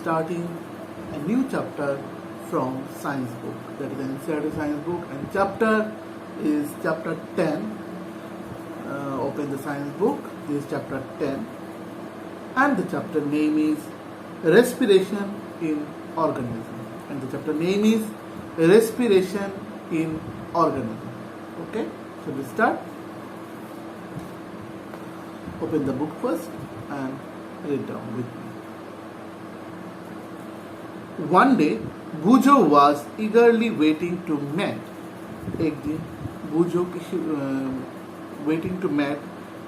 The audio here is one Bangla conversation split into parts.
starting a new chapter from science book, that is an NCERT science book, and chapter is chapter 10. Open the science book. This is chapter 10, and the chapter name is respiration in organism, and the chapter name is respiration in organism. Okay, so we start. Open the book first and read down with me. One day, Bujo was eagerly waiting to meet. एक दिन Bujo waiting to meet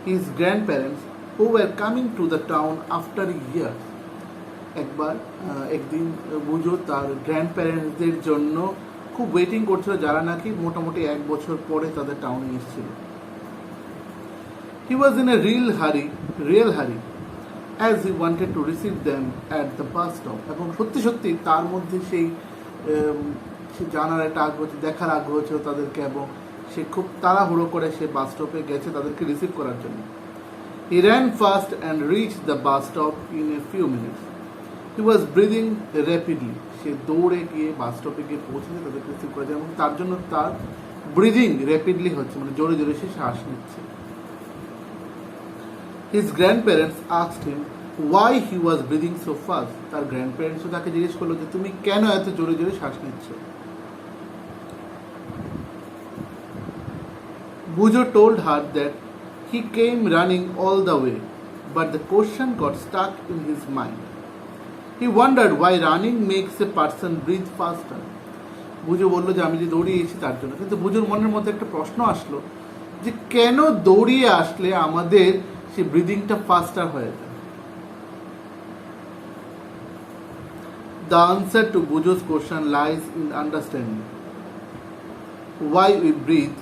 his grandparents who were coming to the town after years. একদিন বুজো তার গ্র্যান্ডপ্যারেন্টসদের জন্য খুব ওয়েটিং করছিল, যারা নাকি মোটামুটি এক বছর পরে তাদের টাউনে এসেছিল। He was in a real hurry as he wanted to receive them at the bus stop. এবং সত্যি তার মধ্যে সেই জানার একটা আগ্রহ, দেখার আগ্রহ ছিল তাদেরকে, এবং সে খুব তাড়াহুড়ো করে সে বাস স্টপে গেছে তাদেরকে রিসিভ করার জন্য। He ran fast and reached the bus stop in a few minutes. He was breathing rapidly. সে দৌড়ে গিয়ে বাস স্টপে গিয়ে পৌঁছেছে তাদেরকে রিসিভ করেছে, এবং তার জন্য তার ব্রিদিং র্যাপিডলি হচ্ছে, মানে জোরে জোরে সে শ্বাস নিচ্ছে। His grandparents asked him why he was breathing so fast. তার গ্র্যান্ডপ্যারেন্টসও তাকে জিজ্ঞেস করলো যে তুমি কেন এত জোরে জোরে শ্বাস নিচ্ছ। Bujo told her that he came running all the way, but the question got stuck in his mind. He wondered why running makes a person breathe faster. বুজো বললো যে আমি যে দৌড়িয়ে এসেছি তার জন্য, কিন্তু বুজোর মনের মধ্যে একটা প্রশ্ন আসলো যে কেন দৌড়িয়ে আসলে আমাদের সেই ব্রিদিংটা ফাস্টার হয়ে যায়। The answer to Bujo's question lies in understanding why we breathe.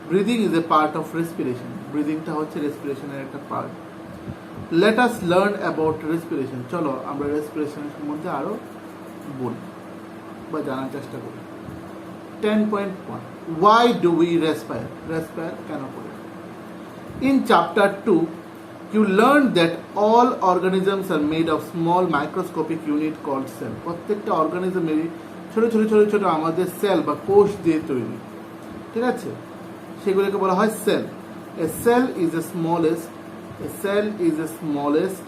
Breathing is a part of respiration. ব্রিদিংটা হচ্ছে রেসপিরেশনের একটা part. Let us learn about respiration. চলো আমরা রেসপিরেশনের সম্বন্ধে আরো বলি বা জানার চেষ্টা করি। 10.1 Why do we respire? Respire কেন করি? In chapter 2, you learned that all organisms are made of small microscopic unit called cell. প্রত্যেকটা অর্গানিজমেরই ছোট আমাদের সেল বা কোষ দিয়ে তৈরি, ঠিক আছে? সেগুলোকে বলা হয় sell. A cell is the smallest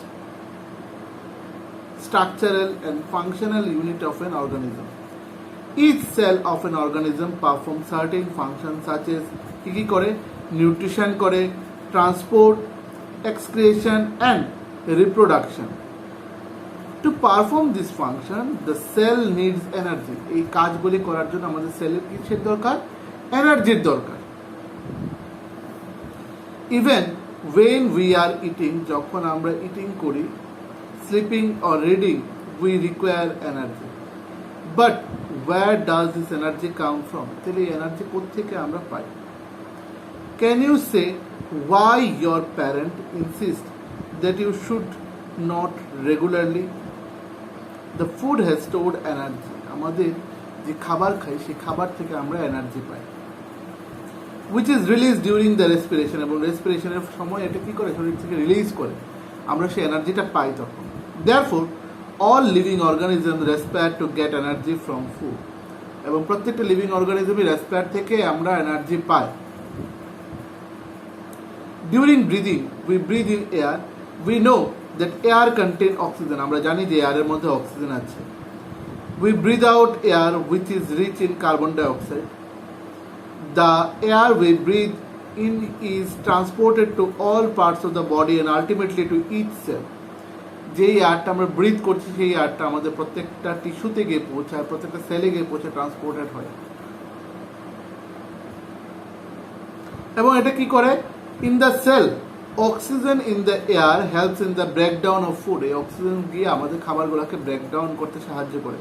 structural and functional unit of an organism. Each cell of an organism performs certain functions such as কি করে? নিউট্রিশন করে, transport, excretion and reproduction. To perform this function, the cell needs energy. এই কাজগুলি করার জন্য আমাদের সেলের কিসের দরকার? এনার্জির দরকার। Even when we are eating, যখন আমরা ইটিং করি, sleeping or reading, we require energy. But where does this energy come from? তাহলে এই এনার্জি কোত্থেকে আমরা পাই? Can you say why your parent insists that you should not regularly? The food has stored energy. আমাদের যে খাবার খাই সেই খাবার থেকে আমরা energy pi, which is released during the respiration. এবং রেসপিরেশনের সময় এটা কি করে? শরীর থেকে রিলিজ করে, আমরা সেই এনার্জিটা পাই তখন। Therefore, all living organisms respire to get energy from food. এবং প্রত্যেকটা লিভিং অর্গানিজমই রেসপায়ার থেকে আমরা energy pi. During breathing, we breathe in air. We know that air contains oxygen. আমরা জানি যে এয়ারের মধ্যে অক্সিজেন আছে। We breathe out air which is rich in carbon dioxide. The air we breathe in is transported to all parts of the body and ultimately to each cell. যেই এয়ারটা আমরা ব্রিথ করছি সেই এয়ারটা আমাদের প্রত্যেকটা টিস্যুতে গিয়ে পৌঁছায়, প্রত্যেকটা সেলে গিয়ে পৌঁছে ট্রান্সপোর্টেড হয়। এবং এটা কি করে? In the cell, oxygen in the air helps in the breakdown of food. এই অক্সিজেন গিয়ে আমাদের খাবারগুলোকে ব্রেকডাউন করতে সাহায্য করে।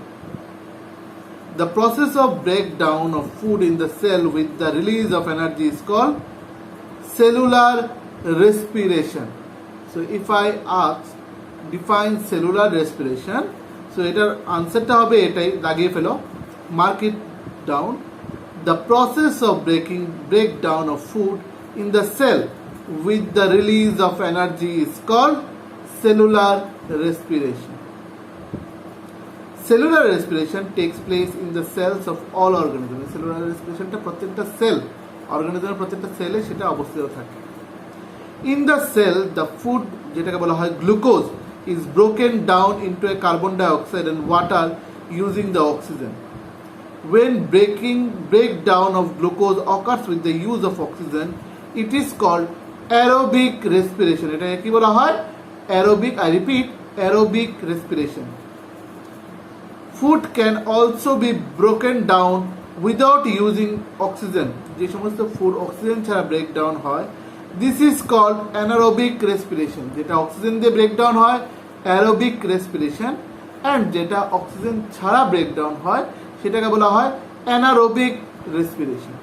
The process of breakdown of food in the cell with the release of energy is called cellular respiration. So if I ask define cellular respiration, so এটার আনসারটা হবে এটাই, দাগিয়ে ফেলো, mark it down. The process of breakdown of food in the cell with the release of energy is called cellular respiration. Cellular respiration takes place in the cells of all organism. Cellular রেসপিরেশনটা প্রত্যেকটা সেল, অর্গানিজমের প্রত্যেকটা সেলে সেটা অবস্থিত থাকে। In the cell the food, যেটাকে বলা হয় glucose, is broken down into a carbon dioxide and water using the oxygen. When breakdown of glucose occurs with the use of oxygen, it is called aerobic respiration. এটা কি বলা হয়? Aerobic, I repeat, aerobic respiration. Food can also be broken down without using oxygen. যে সমস্ত ফুড অক্সিজেন ছাড়া ব্রেকডাউন হয়, this is called anaerobic respiration. যেটা অক্সিজেন দিয়ে ব্রেকডাউন হয় অ্যারোবিক রেসপিরেশন, অ্যান্ড যেটা অক্সিজেন ছাড়া ব্রেকডাউন হয় সেটাকে বলা হয় anaerobic respiration.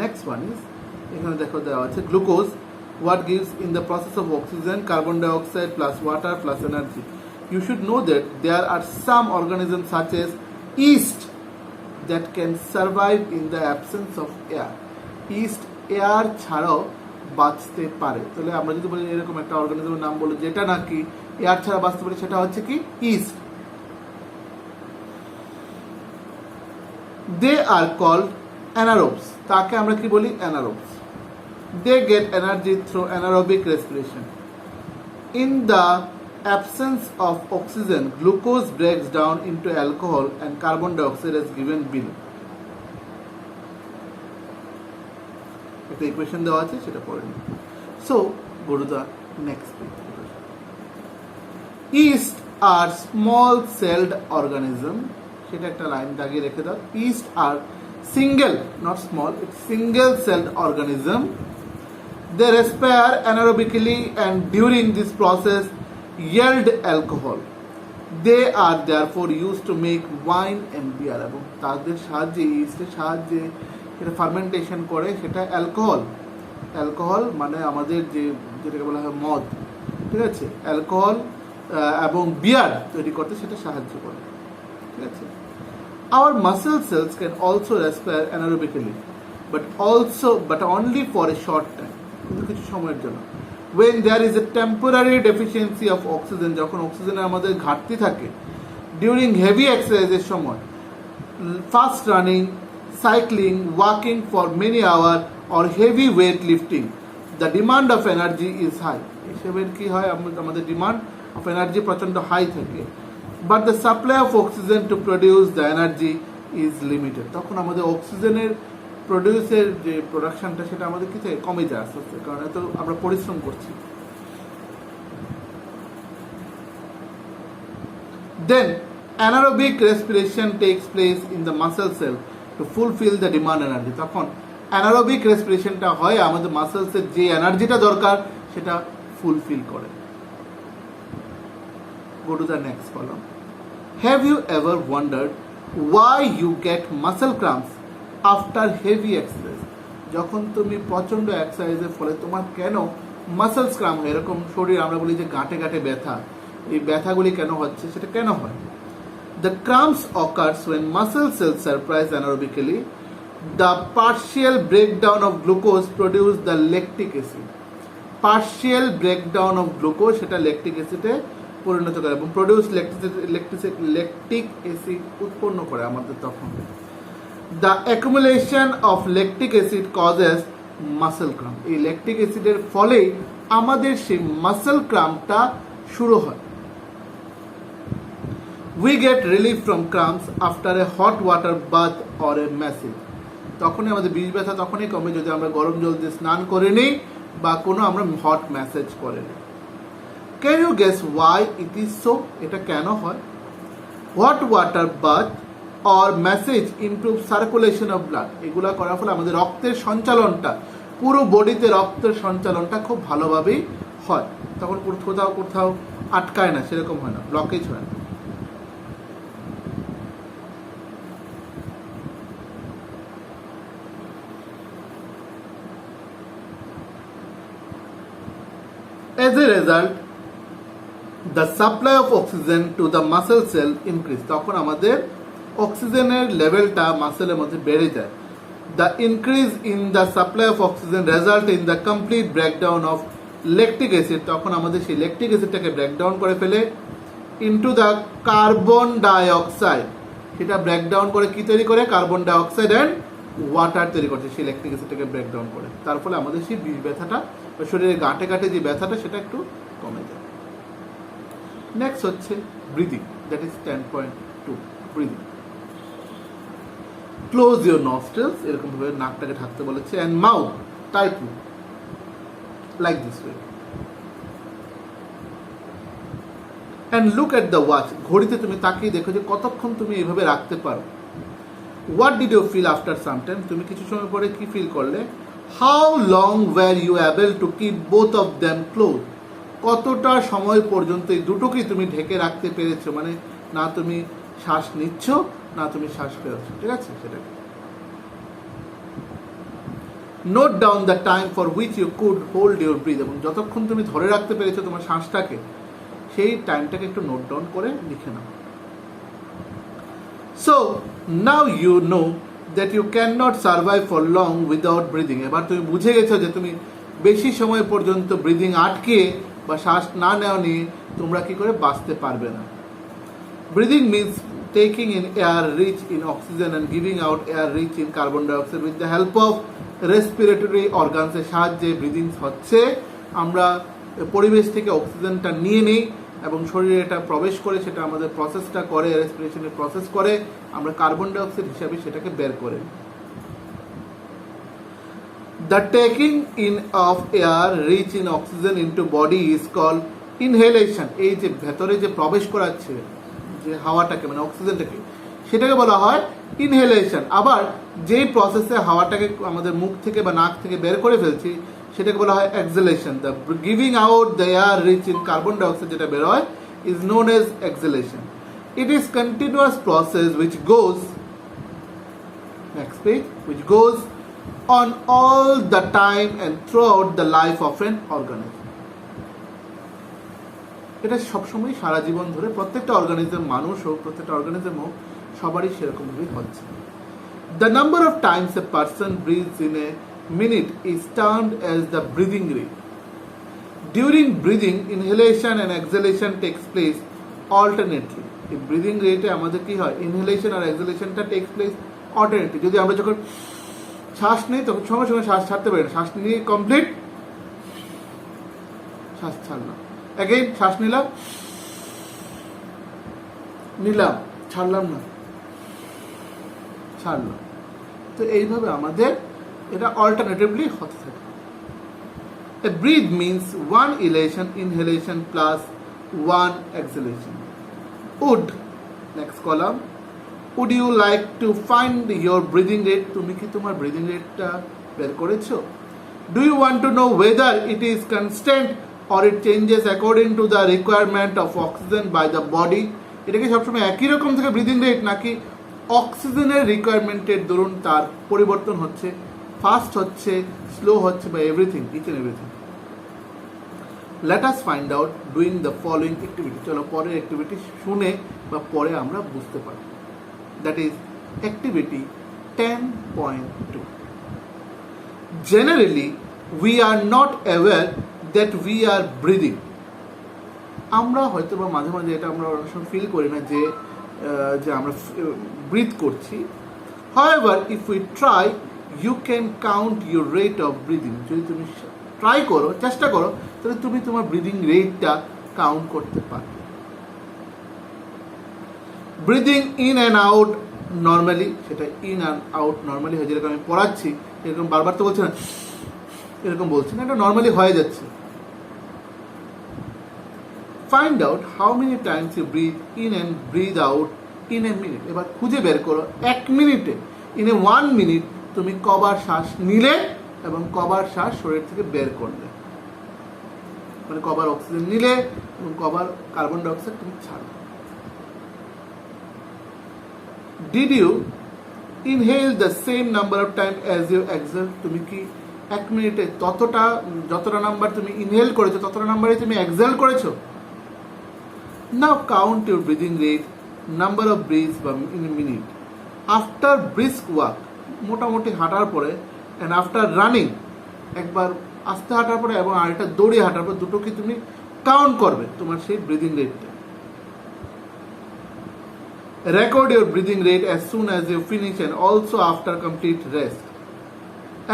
Next one is, এখানে দেখো দেওয়া আছে glucose, what gives in the process of oxygen, carbon dioxide plus water plus energy. You should know that there are some organisms such as yeast that can survive in the absence of air. Yeast air ছাড়াও বাঁচতে পারে। তাহলে আমরা যদি বলি এরকম একটা অর্গানিজমের নাম বলি যেটা নাকি এয়ার ছাড়া বাঁচতে পারে, সেটা হচ্ছে কি ইস্ট। দে আর কল্ড অ্যানারোবস, তাকে আমরা কি বলি anaerobes. They get energy through anaerobic respiration. In the absence of oxygen, glucose breaks down into alcohol and carbon dioxide as given below. একটা ইকুয়েশন দেওয়া আছে, সেটা পড়ে নিন। So go to the next page. Yeast are small celled organism, সেটা একটা লাইন দাগিয়ে রেখে দাও। Yeast are single, not small, it's single celled organism. They respire anaerobically and during this process yield alcohol. They are therefore used to make wine and beer. এবং তাদের সাহায্যে, ইস্টের সাহায্যে এটা ফার্মেন্টেশন করে, সেটা অ্যালকোহল। অ্যালকোহল মানে আমাদের যেটাকে বলা হয় মদ, ঠিক আছে, অ্যালকোহল এবং বিয়ার তৈরি করতে সেটা সাহায্য করে, ঠিক আছে। Our muscle cells can also respire anaerobically, but only for a short time, কিন্তু কিছু সময়ের জন্য। When there is a temporary deficiency of oxygen, যখন অক্সিজেনের আমাদের ঘাটতি থাকে, during heavy exercises সময়, fast running, cycling, walking for many hours or heavy weight lifting, the demand of energy is high. এসবের কি হয়, আমাদের ডিমান্ড অফ এনার্জি প্রচন্ড হাই থাকে, but the supply of oxygen to produce the energy is limited. তখন আমাদের অক্সিজেনের প্রডিউসের যে প্রোডাকশনটা সেটা আমাদের কি থেকে কমে যায় আস্তে আস্তে, কারণ এত আমরা পরিশ্রম করছি। Then anaerobic respiration takes place in the muscle cell to fulfill the demand energy. তখন অ্যানারোবিক রেসপিরেশনটা হয় আমাদের মাসেলসের যে এনার্জিটা দরকার সেটা ফুলফিল করে। Go to the next column. Have you ever wondered why you get muscle cramps after heavy exercise? যখন তুমি প্রচন্ড এক্সারসাইজের ফলে তোমার কেন মাসেলস ক্রাম্প হয়, এরকম শরীর আমরা বলি যে গাঁটে গাঁটে ব্যথা, এই ব্যথাগুলি কেন হচ্ছে, সেটা কেন হয়? The cramps occurs when muscle cells surprise anaerobically. The partial breakdown of glucose produce the lactic acid. Partial breakdown of glucose সেটা ল্যাকটিক অ্যাসিডে পরিণত করে এবং প্রডিউস ল্যাকটিক অ্যাসিড উৎপন্ন করে আমাদের তখন। The accumulation of lactic acid causes muscle cramp. এই ল্যাকটিক অ্যাসিডের ফলে আমাদের সেই মাসেল ক্রাম্পটা শুরু হয়। We get relief from cramps after a hot water bath or a massage. তখনই আমাদের বিষ ব্যথা তখনই কমে যদি আমরা গরম জল দিয়ে স্নান করে নিই বা কোনো আমরা হট ম্যাসেজ করে নিই। Can you guess why it is so? এটা কেন হয়? Hot water bath or massage improve circulation of blood. এগুলা করার ফলে আমাদের রক্তের সঞ্চালনটা, পুরো বডিতে রক্তের সঞ্চালনটা খুব ভালোভাবেই হয়, তখন কোথাও কোথাও আটকায় না, সেরকম হয় না, ব্লকেজ হয় না। As a result, the supply of oxygen to the muscle cell increase. তখন আমাদের অক্সিজেনের লেভেলটা মাসেলের মধ্যে বেড়ে যায়। The increase in the supply of oxygen result in the complete breakdown of lactic acid. তখন আমাদের সেই ল্যাকটিক অ্যাসিডটাকে ব্রেকডাউন করে ফেলে ইনটু দ্য কার্বন ডাইঅক্সাইড, সেটা ব্রেকডাউন করে কি তৈরি করে? কার্বন ডাইঅক্সাইড অ্যান্ড ওয়াটার তৈরি করছে সেই ল্যাকটিক অ্যাসিডটাকে ব্রেকডাউন করে। তার ফলে আমাদের সেই বিষ ব্যথাটা বা শরীরের গাঁটে গাঁটে যে ব্যথাটা সেটা একটু কমে যায়। নেক্সট হচ্ছে breathing, that is 10.2 breathing. Close your nostrils, এরকম ভাবে নাকটাকে ঢাকতে বলেছে, and mouth tightly like this way, and look at the watch, ঘড়িতে তুমি তাকিয়ে দেখো যে কতক্ষণ তুমি এইভাবে রাখতে পারো। What did you feel after some time, তুমি কিছু সময় পরে কি ফিল করলে? How long were you able to keep both of them close, কতটা সময় পর্যন্ত এই দুটোকেই তুমি ঢেকে রাখতে পেরেছো, মানে না তুমি শ্বাস নিচ্ছ না তুমি শ্বাস ফেলছো, ঠিক আছে? সেটাকে note down the time for which you could hold your breath, এবং যতক্ষণ তুমি ধরে রাখতে পেরেছো তোমার শ্বাসটাকে সেই টাইমটাকে একটু নোট ডাউন করে লিখে নাও। So now you know that you can not survive for long without breathing, এবার তুমি বুঝে গেছো যে তুমি বেশি সময় পর্যন্ত ব্রিদিং আটকে বা শ্বাস না নেওয়া নিয়ে তোমরা কি করে বাঁচতে পারবে না। Breathing means taking in air rich in oxygen and giving out air rich in carbon dioxide with the help of respiratory organs এর সাহায্যে ব্রিদিং হচ্ছে আমরা পরিবেশ থেকে অক্সিজেনটা নিয়ে নিই এবং শরীরে এটা প্রবেশ করে সেটা আমাদের প্রসেসটা করে, রেসপিরেশনের প্রসেস করে, আমরা কার্বন ডাইঅক্সাইড হিসাবে সেটাকে বের করে। The taking in of air rich in oxygen into body is called inhalation, এই যে ভেতরে যে প্রবেশ করাচ্ছে যে হাওয়াটাকে মানে অক্সিজেনটাকে সেটাকে বলা হয় ইনহেলেশন। আবার যেই প্রসেসে হাওয়াটাকে আমাদের মুখ থেকে বা নাক থেকে বের করে ফেলছি সেটাকে বলা হয় exhalation. The giving out the air rich in carbon dioxide যেটা বের হয় is known as exhalation. It is continuous process which goes, next page, which goes on all the time and throughout the life of an organism. এটা সবসময় সারা জীবন ধরে প্রত্যেকটা অর্গানিজম, মানুষ হোক প্রত্যেকটা অর্গানিজম হোক সবারই সেরকমভাবেই হচ্ছে। The number of times a person breathes in a minute is termed as the breathing rate. During breathing inhalation and exhalation takes place alternately. এই ব্রিদিং রেটে আমাদের কি হয়? ইনহেলেশন আর এক্সহেলেশনটা টেক্স প্লেস অল্টারনেটলি। যদি আমরা যখন শ্বাস নিই তখন সঙ্গে সঙ্গে শ্বাস ছাড়তে পারি না, শ্বাস নিয়ে কমপ্লিট, শ্বাস ছাড়লাম, এগেইন শ্বাস নিলাম, ছাড়লাম না, ছাড়লাম। তো এইভাবে আমাদের এটা অল্টারনেটিভলি হতে থাকে। A breathe means one inhalation plus one exhalation. Next column. Would you like to find your breathing rate? তুমি কি তোমার breathing rate বের করেছো? Do you want to know whether it is constant or it changes according to the requirement of oxygen by the body? এটা কি সবসময় একই রকম থেকে ব্রিদিং রেট নাকি অক্সিজেনের রিকোয়ারমেন্টের দরুন তার পরিবর্তন হচ্ছে, ফাস্ট হচ্ছে, স্লো হচ্ছে বা everything, each and everything? Let us find out doing the following activity. চলো পরের অ্যাক্টিভিটি শুনে বা পরে আমরা বুঝতে পারি। That is activity 10.2. Generally, we are not aware that we are breathing. আমরা হয়তো বা মাঝে মাঝে এটা আমরা অনেক সময় ফিল করি না যে আমরা ব্রিথ করছি। However, if we try, you can count your rate of breathing. যদি তুমি ট্রাই করো, চেষ্টা করো, তাহলে তুমি তোমার ব্রিদিং রেটটা কাউন্ট করতে পারো। Breathing in and out normally, সেটা ইন অ্যান্ড আউট নর্মালি হয়, যেরকম আমি পড়াচ্ছি এরকম বারবার তো বলছি না, এরকম বলছি না, এটা নর্মালি হয়ে যাচ্ছে। Find out how many times you breathe in and breathe out in a minute. এবার খুঁজে বের করো 1 মিনিটে, ইন এ 1 মিনিট তুমি কবার শ্বাস নিলে এবং কবার শ্বাস শরীর থেকে বের করলে, মানে কবার অক্সিজেন নিলে এবং কবার কার্বন ডাইঅক্সাইড তুমি ছাড়লে। Did you inhale the same number of time as you exhale? তুমি কি 1 মিনিটে যতটা নাম্বার তুমি ইনহেল করেছো ততটা নাম্বারে তুমি এক্সহেল করেছো? Now count your breathing rate, number of breaths in a minute. After brisk walk, মোটামুটি হাঁটার পরে, and after running, একবার আস্তে হাঁটার পরে এবং আরেকটা দৌড়ে হাঁটার পরে, দুটো কি তুমি কাউন্ট করবে তোমার সেই ব্রিদিং রেটটা। Record your breathing rate as soon as you finish and also after complete rest.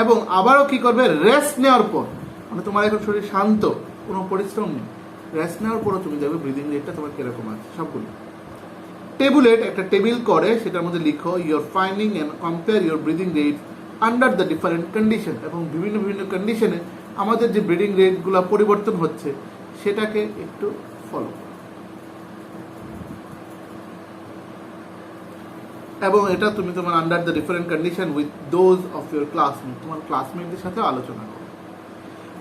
এবং আবারও কি করবে, রেস্ট নেওয়ার পর, মানে তোমার এখন শরীর শান্ত, কোনো পরিশ্রম নেই, রেস্ট নেওয়ার পরও তুমি দেখবে ব্রিদিং রেটটা তোমার কিরকম আছে সবগুলো। টেবুলেট, একটা টেবিল করে সেটার মধ্যে লিখো your finding and compare your breathing rate under the different condition. এবং বিভিন্ন বিভিন্ন কন্ডিশনে আমাদের যে ব্রিদিং রেটগুলো পরিবর্তন হচ্ছে সেটাকে একটু ফলো। এবং এটা তুমি তোমার under the different condition with those of your classmate, তোমার ক্লাসমেটদের সাথে আলোচনা করো।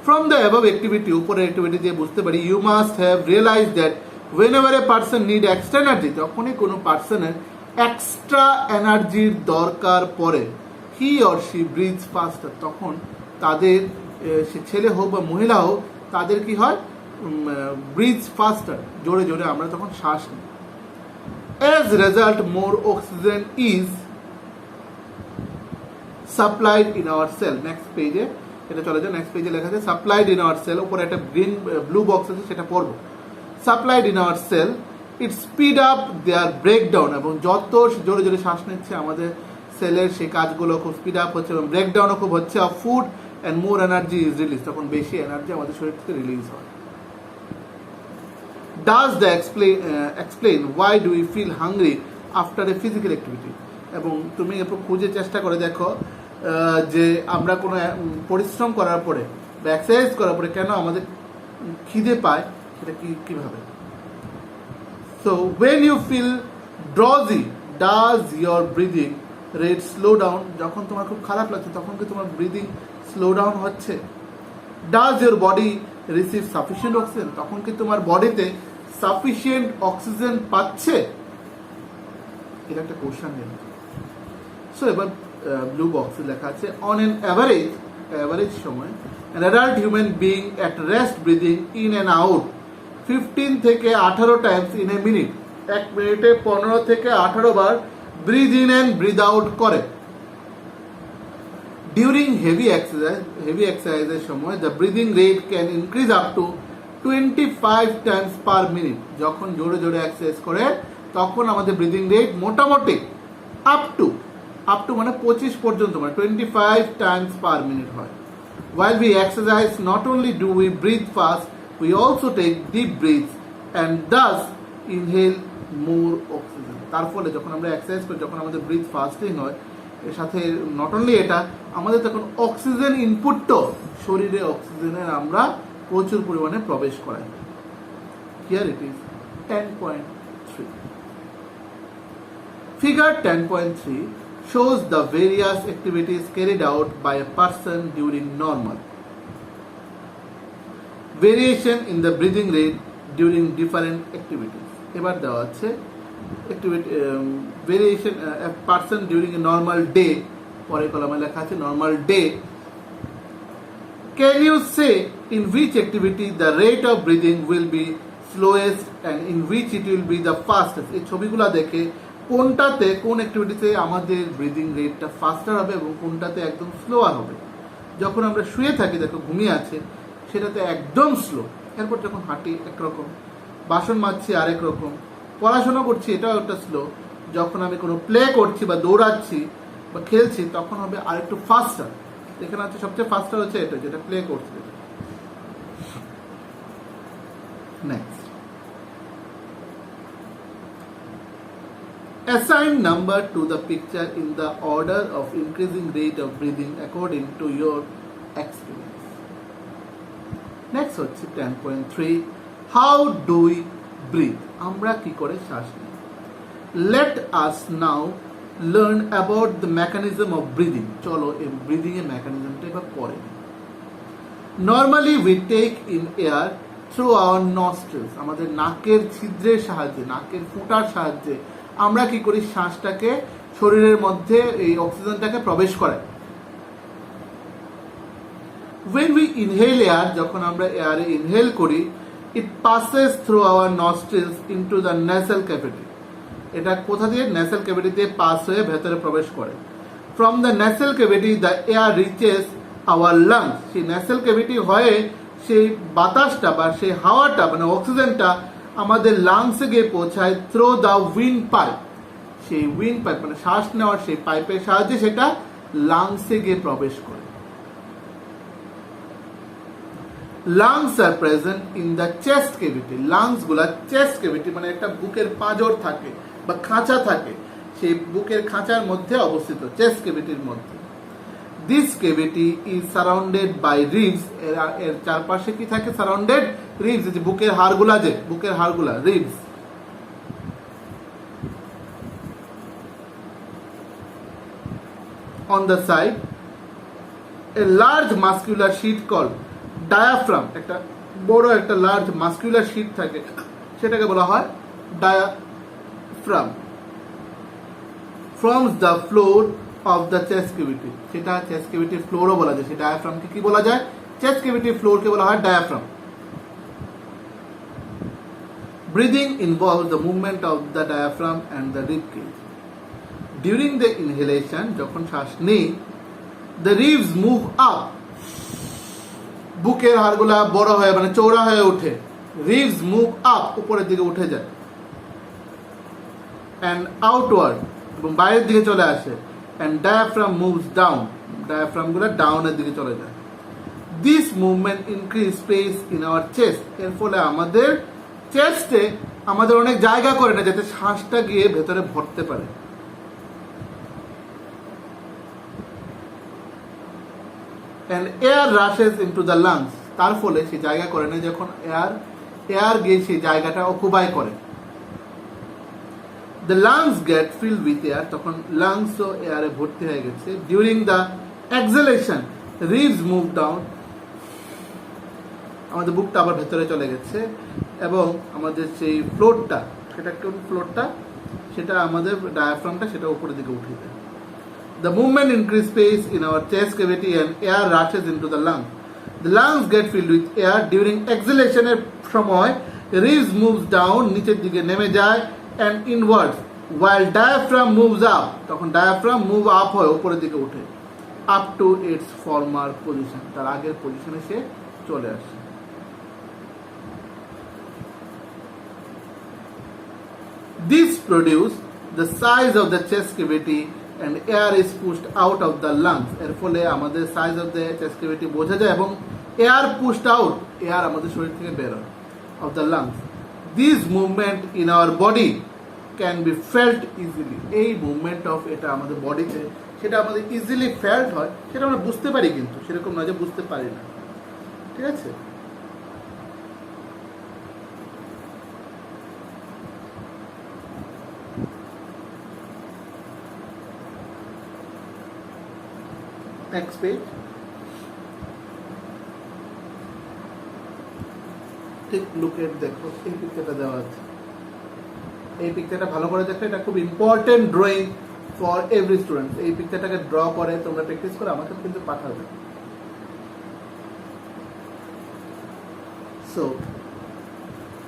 ফ্রম দ্য অ্যাবভ অ্যাক্টিভিটি, উপরের অ্যাক্টিভিটি দিয়ে বুঝতে পারি you must have realise that whenever a person need extra energy, যখনই কোনো পার্সনের এক্সট্রা এনার্জির দরকার পড়ে, he or she breathes faster, তখন তাদের সে ছেলে হোক বা মহিলা হোক তাদের কি হয়, ব্রিথ ফাস্টার, জোরে জোরে আমরা তখন শ্বাস নিই। as result more oxygen is supplied in our cell, next পেজে এটা চলে যায়, নেক্সট পেজে লেখা আছে supplied in our cell, উপরে একটা গ্রিন ব্লু বক্স আছে সেটা পড়বো। supplied in our cell, it speed up their breakdown, এবং যত জোরে জোরে শ্বাস নিচ্ছে আমাদের সেলের সেই কাজগুলো খুব স্পিড আপ হচ্ছে এবং ব্রেকডাউনও খুব হচ্ছে। Of food and more energy is release, তখন বেশি এনার্জি আমাদের শরীর থেকে রিলিজ হয়। Does the explain why do we feel hungry after a physical activity, এবং তুমি একটু খুঁজে চেষ্টা করে দেখো যে আমরা কোনো পরিশ্রম করার পরে বা এক্সারসাইজ করার পরে কেন আমাদের খিদে পায়, সেটা কিভাবে। So when you feel drowsy, does your breathing rate slow down, যখন তোমার খুব খারাপ লাগছে তখন কি তোমার ব্রিদিং স্লো ডাউন হচ্ছে। does your body receive sufficient oxygen, তখন কি তোমার বডিতে সাফিসিয়েন্ট অক্সিজেন পাচ্ছে, এটা একটা কোশ্চেন দেন। সো এবার ব্লু বক্সে লেখা আছে অন এন অ্যাভারেজ সময় an adult human being at rest breathing in and out 15 থেকে 18 টাইমস ইন এ মিনিট, এক মিনিটে 15 থেকে 18 বার breathe in and breathe out করে। ডিউরিং হেভি এক্সারসাইজের সময় the breathing rate can increase up to 25 times per minute, যখন জোরে জোরে এক্সারসাইজ করে তখন আমাদের ব্রিদিং রেট মোটামুটি আপ টু মানে 25 পর্যন্ত, মানে 25 টাইমস পার মিনিট হয়। While we exercise, not only do we breathe fast, we also take deep breaths and thus inhale more oxygen. তার ফলে যখন আমরা এক্সারসাইজ করি, যখন আমাদের ব্রিথ ফাস্টিং হয়, এর সাথে নট অনলি এটা, আমাদের তখন অক্সিজেন ইনপুটও শরীরে অক্সিজেনের আমরা প্রচুর পরিমাণে প্রবেশ করাই। Here it is 10.3. Figure 10.3 shows the various activities carried out by a person during normal. Variation in the breathing rate during different activities. এবার দেওয়া আছে variation a person during a normal day, পরে কলামে লেখা আছে normal day. Can you say in which activity the rate of breathing will be slowest and in which it will be the fastest? এই ছবিগুলো দেখে কোনটাতে, কোন অ্যাক্টিভিটিতে আমাদের ব্রিদিং রেটটা ফাস্টার হবে এবং কোনটাতে একদম স্লোয়ার হবে। যখন আমরা শুয়ে থাকি, দেখো ঘুমিয়ে আছে, সেটাতে একদম স্লো। এরপর যখন হাঁটি একরকম, বাসন মাজছি আরেক রকম, পড়াশোনা করছি এটাও একটা স্লো, যখন আমি কোনো প্লে করছি বা দৌড়াচ্ছি বা খেলছি তখন হবে আরেকটু ফাস্টার। এখানে হচ্ছে সবচেয়ে ফাস্টার হচ্ছে এটা, যেটা প্লে করছি। Next, assign number to the picture in the order of increasing rate of breathing according to your experience. Next হচ্ছে 10.3 how do we breathe, আমরা কি করে শ্বাস নিই। Let us now learn about the mechanism of breathing. চলো এই ব্রিদিং এর মেকানিজমটা এবার পড়ে। Normally we take in air through our nostrils, আমাদের নাকের ছিদ্রের সাহায্যে, নাকের ফুটার সাহায্যে আমরা কি করি, শ্বাসটাকে শরীরের মধ্যে এই অক্সিজেনটাকে প্রবেশ করাই। when we inhale air, যখন আমরা এয়ারে ইনহেল করি, it passes through our nostrils into the nasal cavity, এটা কোথা দিয়ে, nasal cavity দিয়ে পাস হয়ে ভেতরে প্রবেশ করে। from the nasal cavity the air reaches our lungs, সেই nasal cavity হয়ে সেই বাতাসটা বা সেই হাওয়াটা মানে অক্সিজেনটা আমাদের লাংসে গিয়ে পৌঁছায় থ্রু দ্য উইন্ড পাইপ, সেই উইন্ড পাইপ মানে শ্বাস নেওয়ার সেই পাইপের সাহায্যে সেটা লাংসে গিয়ে প্রবেশ করে। Lungs are present in the chest cavity. Lungs গুলা চেস্ট ক্যাভিটি মানে একটা বুকের পাঁজর থাকে বা খাঁচা থাকে, সেই বুকের খাঁচার মধ্যে অবস্থিত, চেস্ট ক্যাভিটির মধ্যে। This cavity is surrounded by ribs. এর চারপাশে কি থাকে? সারাউন্ডেড রিবস, যে বুকের হাড়গুলা, যে বুকের হাড়গুলা, ribs. On the side, a large muscular sheet called diaphragm, একটা বড় একটা লার্জ মাস্কুলার শীট থাকে, সেটাকে বলা হয় diaphragm, forms the floor of the chest cavity। সেটা চেস্ট ক্যাভিটির ফ্লোরও বলা যায়। সেই ডায়াফ্রামকে কি বলা যায়? চেস্ট ক্যাভিটির ফ্লোরকে বলা হয় diaphragm. Breathing involves the movement of the diaphragm and the rib cage. During the inhalation, যখন শ্বাস নেই, the ribs move up, বুকের হাড়গুলা বড় হয়ে মানে চওড়া হয়ে ওঠে, ribs move up, উপরের দিকে উঠে যায়, and outward, এবং বাইরের দিকে চলে আসে, and diaphragm moves down, diaphragm গুলা ডাউনের দিকে চলে যায়। This movement increase space in our chest, এর ফলে আমাদের চেস্টে আমাদের অনেক জায়গা করে না, যাতে শ্বাসটা গিয়ে ভেতরে ভরতে পারে। And air rushes into the lungs, তার ফলে সেই জায়গা করে না, যখন এয়ার গিয়ে সেই জায়গাটা অকুপাই করে। The lungs get filled with air, তখন লাংসও এয়ারে ভর্তি হয়ে গেছে। During the exhalation, ribs move down, আমাদের বুকটা আবার ভেতরে চলে গেছে, এবং আমাদের সেই ফ্লোরটা, সেটা কোন ফ্লোরটা? সেটা আমাদের ডায়াফ্রামটা, সেটা উপরের দিকে উঠে যায়। The movement increase space in our chest cavity and air rushes into the lungs. The lungs get filled with air. During exhalation এর সময় ribs moves down, নিচের দিকে নেমে যায়, and inwards, while diaphragm moves up, তখন diaphragm move up হয়, উপরের দিকে ওঠে, up to its former position, তার আগের পজিশনে সে চলে আসে। This produce the size of the chest cavity and air is pushed out of the lungs, এর ফলে আমাদের size of the chest cavity বোঝা যায়, এবং এয়ার পুশড আউট, এয়ার আমাদের শরীর থেকে বের হয়, of the lungs. This movement in our body can be felt easily, এই মুভমেন্ট অফ এটা আমাদের বডিতে, সেটা আমাদের ইজিলি ফেল্ট হয়, সেটা আমরা বুঝতে পারি, কিন্তু সেরকম নয় যে বুঝতে পারি না। ঠিক আছে? Next page. Take look at, দেখো এই পিকচারটা দেওয়া আছে, এই পিকচারটা ভালো করে দেখো, এটা খুব important drawing for every student. এই পিকচারটাকে ড্র করে তোমরা প্র্যাকটিস করে আমাকে কিন্তু পাঠাবে। সো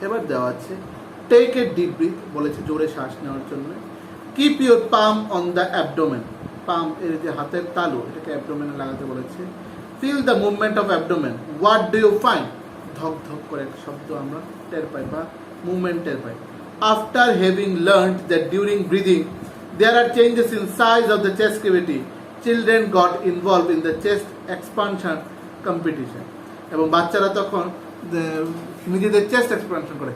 এবার দেওয়া আছে টেক এ ডিপ ব্রিথ, বলেছে জোরে শ্বাস নেওয়ার জন্য। Keep your palm on the abdomen, palm এর যে হাতের তালু, এটাকে অ্যাবডোমেনে লাগাতে বলেছে। Feel the movement of abdomen, what do you find, ধক ধক করে একটা শব্দ আমরা টের পাই বা মুভমেন্ট টের পাই। After having learned that during breathing there are changes in size of the chest cavity, children got involve in the chest expansion competition, এবং বাচ্চারা তখন নিজেদের চেস্ট এক্সপানশন করে,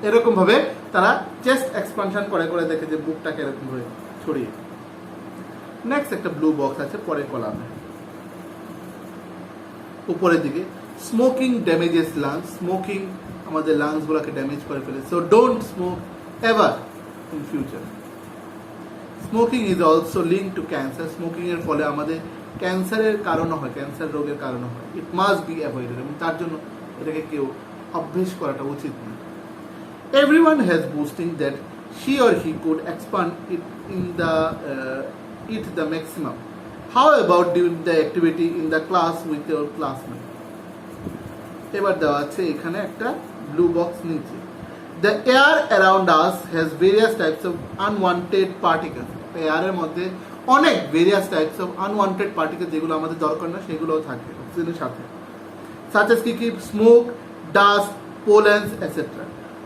এরকম ভাবে তারা চেস্ট এক্সপানশন করে করে দেখে যে বুকটাকে এরকম ভাবে ছড়িয়ে। নেক্সট একটা ব্লু বক্স আছে পরের কলামে, উপরের দিকে। স্মোকিং ড্যামেজেস লাংস, স্মোকিং আমাদের লাংস গুলোকে ড্যামেজ করে ফেলে। So don't smoke ever in future. Smoking is also link to cancer, smoking এর ফলে আমাদের ক্যান্সারের কারণ হয়, ক্যান্সার রোগের কারণ হয়। ইট মাস্ট বি অ্যাভয়েডেড, এবং তার জন্য এটাকে কেউ অভ্যেস করাটা উচিত না। Everyone has boasting that she or he could expand it in the maximum. How about during the activity in the class with your classmate? এবার দেওয়া আছে এখানে একটা ব্লু বক্স নিচে। The air around us has various types of unwanted particles. এয়ারের মধ্যে অনেক various types of unwanted particles, যেগুলো আমাদের দরকার না সেগুলোও থাকে অক্সিজেনের সাথে, such as কি smoke, dust, pollens, etc.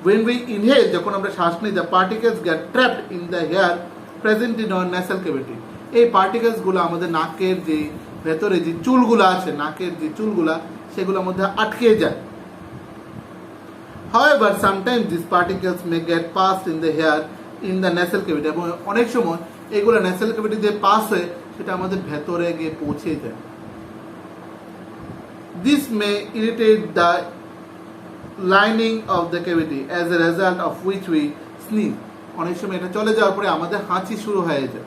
when we inhale, যখন আমরা শ্বাস নিই, the particles get trapped in the air present in our nasal cavity. এই particles গুলো আমাদের নাকের যে ভেতরে যে চুলগুলো আছে, নাকের যে চুলগুলা, সেগুলোর মধ্যে আটকে যায়। However, sometimes these particles may get passed in the air in the nasal cavity, এবং অনেক সময় এগুলো nasal cavity দিয়ে পাস হয়ে সেটা আমাদের ভেতরে গিয়ে পৌঁছে যায়। This may irritate the lining of the cavity, as a result of which we sneeze. অনেক সময় এটা চলে যাওয়ার পরে আমাদের হাঁচি শুরু হয়ে যায়।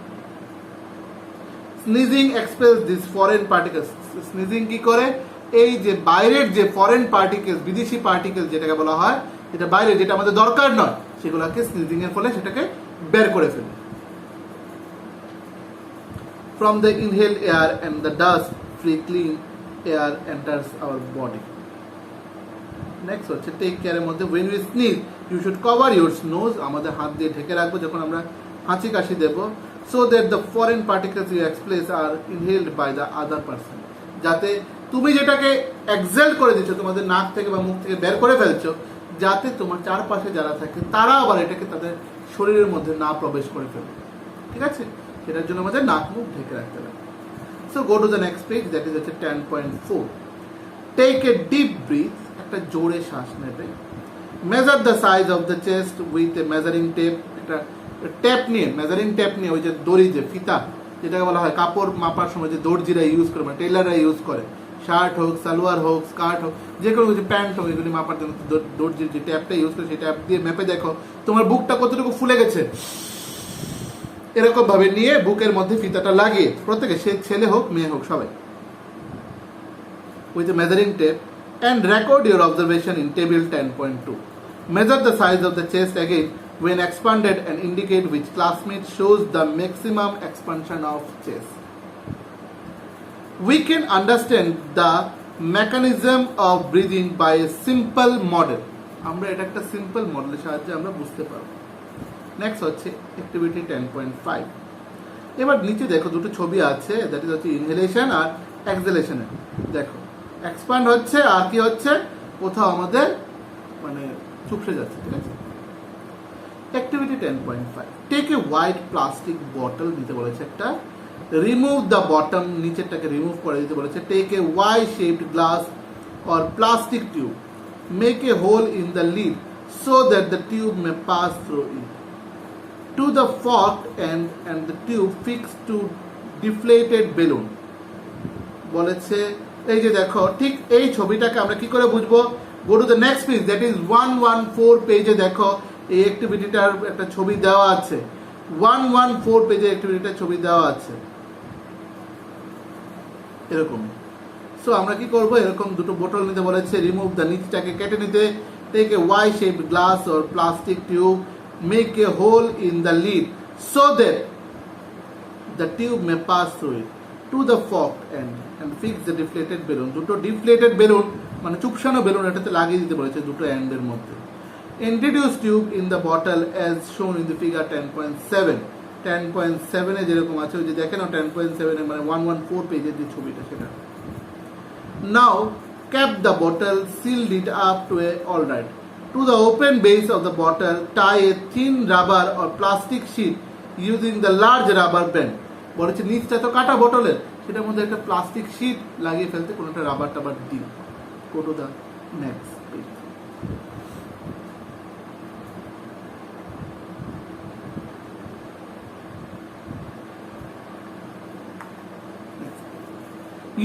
Sneezing expels these foreign particles. Sneezing কি করে? এই যে বাইরের যে ফরেন পার্টিকেলস, বিদেশি পার্টিকেলস যেটাকে বলা হয়, এটা বাইরে যেটা আমাদের দরকার নয়, সেগুলোকে স্নিজিং এর ফলে সেটাকে বের করে ফেলে। From the inhaled air and the dust, free clean air enters our body. Next হচ্ছে টেক কেয়ারের মধ্যে, when we sneeze you should cover your nose, আমাদের হাত দিয়ে ঢেকে রাখবো যখন আমরা হাঁচি কাশি দেব, so that the foreign particles you expel are inhaled by the other person. যাতে তুমি যেটাকে এক্সেল করে দিচ্ছ, তোমাদের নাক থেকে বা মুখ থেকে বের করে ফেলছো, যাতে তোমার চারপাশে যারা থাকে তারা আবার এটাকে তাদের শরীরের মধ্যে না প্রবেশ করে ফেলে। ঠিক আছে, সেটার জন্য আমাদের নাক মুখ ঢেকে রাখতে হবে। So go to the next page, that is হচ্ছে 10.4। টেক এ ডিপ ব্রিথ, একটা জোরে শ্বাস নেবে। Measure the size of the chest with a measuring tape, একটা টেপ নিয়ে, মেজারিং টেপ নিয়ে, ওই যে দড়ি, যে ফিতা যেটাকে বলা হয় কাপড় মাপার সময় যে দর্জিরা ইউজ করে, মানে টেলাররা ইউজ করে, শার্ট হোক, সালোয়ার হোক, স্কার্ট হোক, যে কোনো কিছু প্যান্ট হোক, এগুলি মাপার জন্য দর্জির যে ট্যাপটা ইউজ করে, সেই ট্যাপ দিয়ে মেপে দেখো তোমার বুকটা কতটুকু ফুলে গেছে। এরকম ভাবে নিয়ে বুকের মধ্যে ফিতাটা লাগিয়ে, প্রত্যেকে, সে ছেলে হোক মেয়ে হোক সবাই, with a measuring tape, and record your observation in table 10.2. Measure the size of the chest again when expanded and indicate which classmate shows the maximum expansion of chest. We can understand the mechanism of breathing by a simple model. আমরা এটা একটা সিম্পল মডেলের সাহায্যে আমরা বুঝতে পারবো। নেক্সট হচ্ছে অ্যাক্টিভিটি 10.5। এবার নিচে দেখো দুটো ছবি আছে, দ্যাট ইজ হচ্ছে ইনহেলেশন আর এক্সহেলেশনের। দেখো এক্সপ্যান্ড হচ্ছে আর কি হচ্ছে, কোথাও আমাদের মানে চুপসে যাচ্ছে। ঠিক আছে, activity 10.5। Take a white plastic bottle নিতে বলেছে একটা, রিমুভ দ্য বটম, নিচেরটাকে রিমুভ করে দিতে বলেছে। Take a Y shaped glass or plastic tube, make a hole in the lid so that the tube may pass through it. To the forked end and the tube fixed to deflated balloon. বলেছে এই যে দেখো, ঠিক এই ছবিটাকে আমরা কি করে বুঝবো? গো to the next page, that is 114 পেজে দেখো এই অ্যাক্টিভিটিটার একটা ছবি দেওয়া আছে। 114 পেজে অ্যাক্টিভিটিটার ছবি দেওয়া আছে এরকম। সো আমরা কি করব, এরকম দুটো বোতল নিতে বলেছে, রিমুভ দ্য, নিচটাকে কেটে নিতে। Take a Y shaped glass or plastic tube, make a hole in the lid so that the tube may pass through it. To the forked end and fix the deflated balloon, দুটো ডিফলেটেড বেলুন মানে চুপসানো বেলুন এটাতে লাগিয়ে দিতে বলেছে দুটো এন্ডের মধ্যে। Introduce tube in the bottle as shown in the figure 10.7. 10.7 এ যেরকম আছে, ওই যে দেখেন 10.7 এ মানে 114 পেজের যে ছবিটা সেটা। Now cap the bottle, seal it up to a all right. To the open base of the bottle, tie a thin rubber or plastic sheet using the large rubber band. বলেছে নিচটা তো কাটা বোতলের, সেটার মধ্যে একটা প্লাস্টিক শিট লাগিয়ে ফেলতে, কোনো একটা রাবার টাবার দিই। গো to the next page.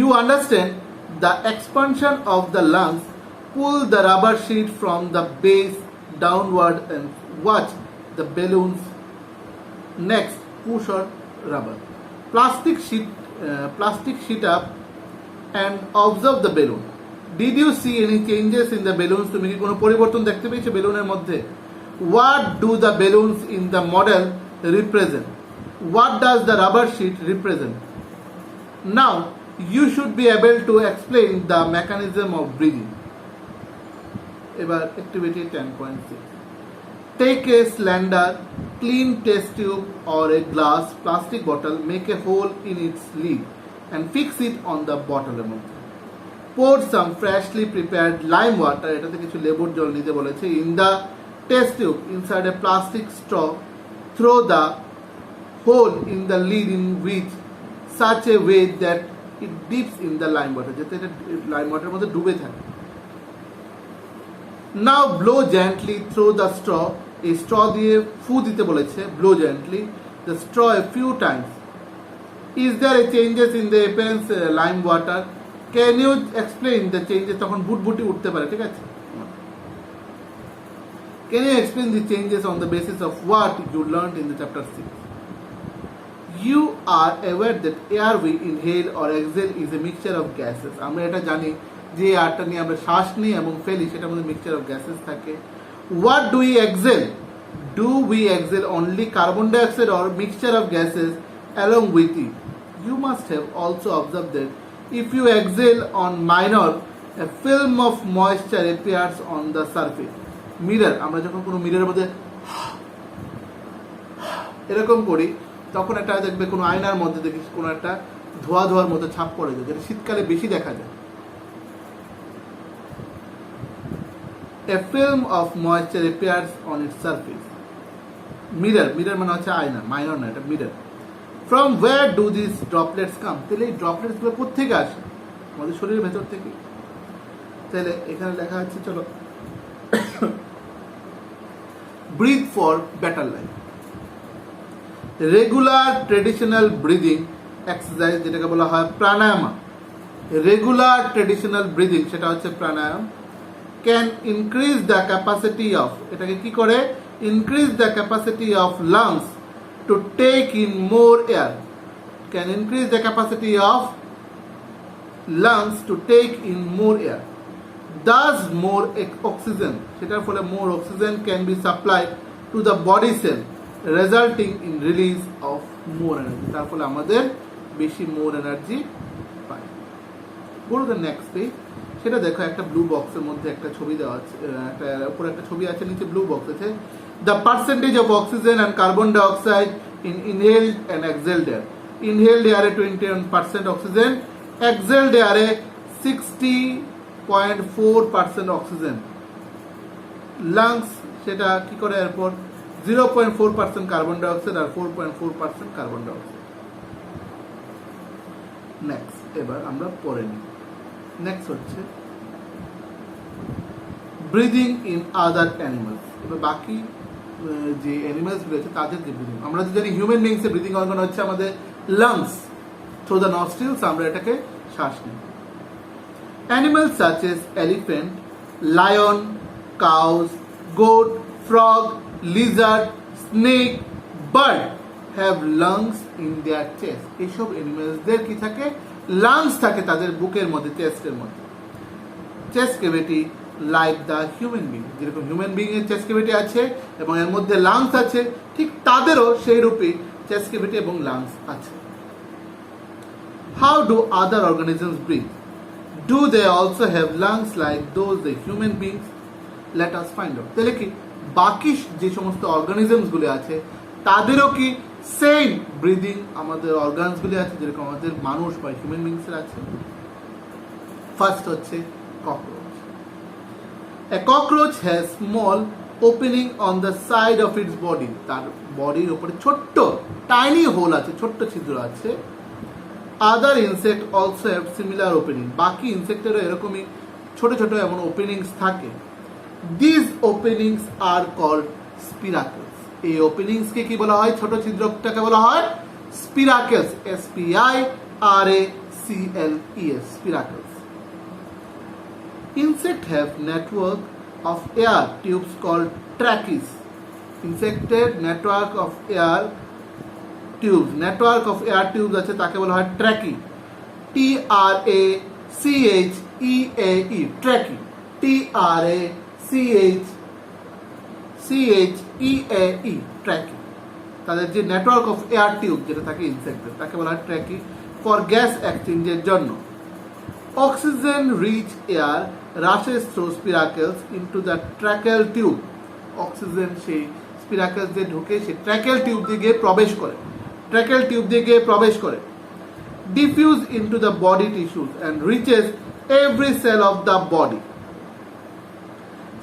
You understand the expansion of the lungs. Pull the rubber sheet from the base downward and watch the balloons. Next, push or rubber. Plastic sheet up and observe the balloon. Did you see any changes in the balloons? তুমি কি কোনো পরিবর্তন দেখতে পেয়েছো বেলুনের মধ্যে? What do the balloons in the model represent? What does the rubber sheet represent? Now you should be able to explain the mechanism of breathing. এবার activity 10.6. Take a slender, clean test tube or a glass plastic bottle, make a hole in its lid and fix it on the bottle. Pour some freshly prepared lime water, এটাতে কিছু লেবুর জল নিতে বলেছে, in the test tube inside a plastic straw through the hole in the lid in which such a way that it dips in the lime water, যাতে এটা lime water এর মধ্যে ডুবে থাকে। Now blow gently through the straw, এই straw দিয়ে ফু দিতে বলেছে, blow gently the straw a few times. Is there a changes in the appearance lime water? Can you explain the changes? তখন বুটবুটি উঠতে পারে, ঠিক আছে? Can you explain the changes on the basis of what you learned in the chapter 6? You are aware that air we inhale or exhale is a mixture of gases. আমরা এটা জানি যে এয়ারটা নিয়ে আমরা শ্বাস নিই এবং ফেলি সেটার মধ্যে mixture of gases থাকে। What do we exhale? Do we exhale only carbon dioxide or mixture of gases along with it? You must have also observed that if you exhale on minor, a film of moisture appears on the surface. Mirror, আমরা যখন কোনো মিররের মধ্যে এরকম করি তখন একটা দেখবে কোনো আয়নার মধ্যে দেখি কোনো একটা ধোয়া ধোয়ার মতো ছাপ পড়ে যায়, যেটা শীতকালে বেশি দেখা যায়। A film of moisture appears on its surface. Mirror, mirror মানে হচ্ছে আয়না, মাইনর না, এটা mirror. From where do these droplets come? তাহলে এই ড্রপলেটস গুলো কোথা থেকে আসে? আমাদের শরীরের ভেতর থেকে। তাহলে এখানে লেখা আছে, চলো breathe for better life. Regular traditional breathing exercise যেটাকে বলা হয় প্রাণায়াম, রেগুলার ট্রেডিশনাল ব্রিদিং সেটা হচ্ছে pranayama, can increase the capacity of, এটাকে কি করে, increase the capacity of lungs to take in more air, can increase the capacity of lungs to take in more air, thus more oxygen, সেটার ফলে more oxygen can be supply to the body cell resulting in release of more energy, তার ফলে আমাদের বেশি মোর এনার্জি পাই। Go to the next page, সেটা দেখো একটা ব্লু বক্সের মধ্যে একটা ছবি দেওয়া আছে, একটা উপরে একটা ছবি আছে, নিচে ব্লু বক্স আছে। The percentage of oxygen and carbon dioxide in inhaled and exhaled air, inhaled এয়ারে 21% অক্সিজেন, এক্সহেলড এয়ারে 60.4% অক্সিজেন, লাংস সেটা কি করে, এরপর 0.4% কার্বন ডাইঅক্সাইড আর 4.4% কার্বন ডাইঅক্সাইড। নেক্সট, এবার আমরা পড়ে নিই। নেক্সট হচ্ছে ব্রিদিং ইন আদার অ্যানিমালস, এবার বাকি যে অ্যানিমালস গুলো আছে তাদের যে ব্রিদিং, আমরা যদি জানি হিউম্যান বিংস এর ব্রিদিং অর্গান হচ্ছে আমাদের লাংস, থ্রু দ্য নস্ট্রিলস আমরা এটাকে শ্বাস নিই। Animals such as elephant, lion, cows, goat, frog, lizard, snake, bird have lungs in their chest. এইসব অ্যানিমালসদের কি থাকে, লাংস থাকে তাদের বুকের মধ্যে, চেস্টের মধ্যে। Chest cavity like the human being, যেরকম হিউম্যান বিং এর চেস্ট ক্যাভিটি আছে এবং এর মধ্যে লাংস আছে, ঠিক তাদেরও সেই রূপে চেস্ট ক্যাভিটি এবং লাংস আছে। How do other organisms breathe? Do they also have lungs like those the human beings? Let us find out. তাহলে কি বাকি যে সমস্ত অর্গানিজমস গুলি আছে তাদেরও কি সেম ব্রিদিং আমাদের অর্গানস গুলি আছে যেরকম আমাদের মানুষ বা হিউম্যান বিংস এর আছে? ফার্স্ট হচ্ছে cockroach. A cockroach has small opening on the side of its body, তার বডির উপরে ছোট্ট টাইনি হোল আছে, ছোট্ট ছিদ্র আছে। Other insect also have similar opening, বাকি ইনসেক্টেরও এরকমই ছোট ছোট এমন ওপেনিংস থাকে। These openings are called spiracles. এই ওপেনিংস কে কি বলা হয়, ছোট ছিদ্রটাকে বলা হয় spiracles, S-P-I-R-A-C-L-E-S, spiracles. Insects have network of air tubes called trachees. Insected network of air tubes, network of air tubes আছে তাকে বলা হয় ট্র্যাকি, T-R-A-C-H-E-A-E, ট্র্যাকি, T-R-A-C-H-E-A-E, ট্র্যাকি। তাদের যে নেটওয়ার্ক অফ এয়ার টিউব যেটা থাকে ইনসেক্টের তাকে বলা হয় ট্র্যাকি, ফর গ্যাস এক্সচেঞ্জের জন্য। Oxygen rich air rushes through spiracles into the tracheal tube, oxygen সেই স্পিরাকেলস দিয়ে ঢুকে সেই ট্র্যাকেল টিউব দিয়ে গিয়ে প্রবেশ করে, ট্র্যাকেল টিউব দিয়ে গিয়ে প্রবেশ করে। Diffuse into the body tissues and reaches every cell of the body.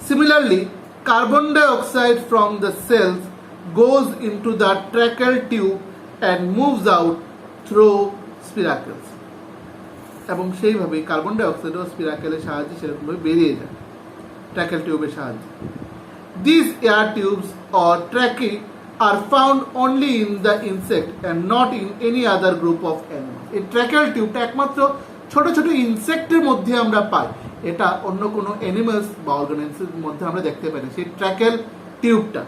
Similarly, carbon dioxide from the cells goes into the tracheal tube and moves out through spiracles. এবং সেইভাবে কার্বন ডাইঅক্সাইডও স্পিরাকেলের সাহায্যে সেরকমভাবে বেরিয়ে যায় ট্র্যাকেল টিউবের সাহায্যে। These air tubes or tracheae are found only in the insect and not in any other group of animals. এই ট্র্যাকেল টিউবটা একমাত্র ছোট ছোট ইনসেক্টের মধ্যে আমরা পাই, এটা অন্য কোনো অ্যানিমালস বা অর্গানিজমের মধ্যে আমরা দেখতে পাই না। সেই ট্র্যাকেল টিউবটা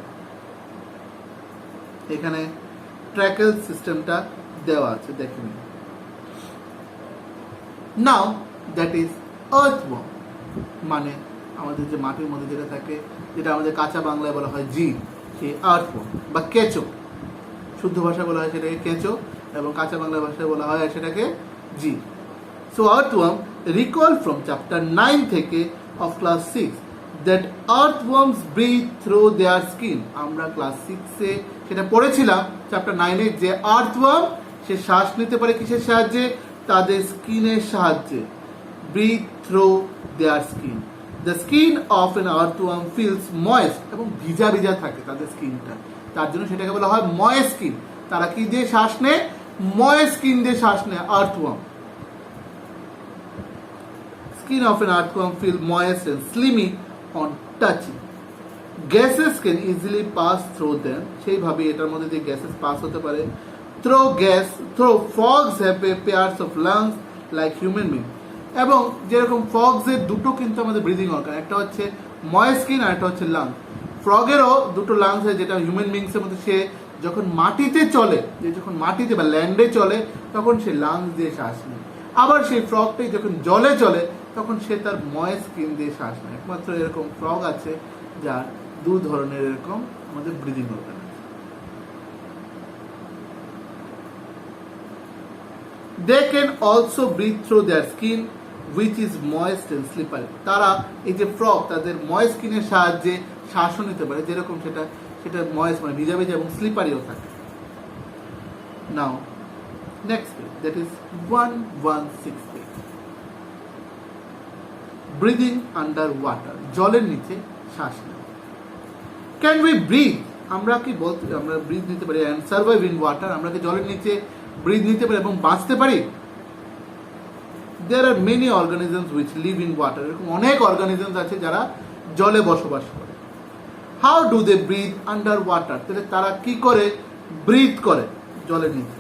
এখানে ট্র্যাকেল সিস্টেমটা দেওয়া আছে, দেখে নিন। নাও দ্যাট ইজ আর্থওয়ার্ম, মানে আমাদের যে মাটির মধ্যে যেটা থাকে, যেটা আমাদের কাঁচা বাংলায় বলা হয় জীব, সেই আর্থওয়ার্ম বা কেঁচো। শুদ্ধ ভাষায় বলা হয় সেটাকে কেঁচো এবং কাঁচা বাংলা ভাষায় বলা হয় সেটাকে জীব। So earthworm, recall from chapter 9 থেকে of class 6 that earthworms breathe through their skin. আমরা ক্লাস 6-এ সেটা পড়েছিলাম চ্যাপ্টার 9-এ যে আর্থওয়ার্ম সে শ্বাস নিতে পারে কিসের সাহায্যে? তাদের স্কিনের সাহায্যে। Breathe through their skin. The skin of an earthworm feels moist, এবং ভিজা ভিজা থাকে তাদের স্কিনটা, তার জন্য সেটাকে বলা হয় ময়েস্ট স্কিন। তারা কি দিয়ে শ্বাস নেয়? ময়েস্ট স্কিন দিয়ে শ্বাস নেয় earthworm. Skin of an earthworm feel moist and slimy on touching. Gases can easily pass through them. সেইভাবে এটার মধ্যে দিয়ে গ্যাসেস পাস হতে পারে। Through frogs have pairs of lungs like human being. এবং যেরকম ফ্রগসের দুটো কিন্তু আমাদের ব্রিদিং অর্গান, একটা হচ্ছে ময়েস্ট স্কিন আর একটা হচ্ছে লাংস। ফ্রগেরও দুটো লাংস হয়, যেটা হিউম্যান বিংসের মধ্যে সে যখন মাটিতে চলে, যখন মাটিতে বা ল্যান্ডে চলে তখন সে লাংস দিয়ে শ্বাস নেয়। আবার সেই ফ্রগটাই যখন জলে চলে তখন সে তার ময়েস্ট স্কিন দিয়ে শ্বাস নেয়। একমাত্র এরকম ফ্রগ আছে যার দু ধরনের এরকম আমাদের ব্রিদিং অর্গান আছে। They can also breathe through their skin which is moist and slippery. তারা এই যে ফ্রগ তাদের ময়েস্ট স্কিনের সাহায্যে শ্বাসও নিতে পারে, যেরকম সেটা ময়েস্ট মানে ভিজা ভিজা এবং স্লিপারিও থাকে। Now next page, that is 116 page. Breathing under water, জলের নিচে শ্বাস নেওয়া। ক্যান উই ব্রিথ, আমরা ব্রিথ নিতে পারি অ্যান্ড সার্ভাইভ ইন ওয়াটার, আমরা কি জলের নিচে ব্রিথ নিতে পারি এবং বাঁচতে পারি? There are many organisms which live in water, এরকম অনেক অর্গানিজমস আছে যারা জলে বসবাস করে। How do they breathe under water, তাহলে তারা কি করে ব্রিথ করে জলের নিচে?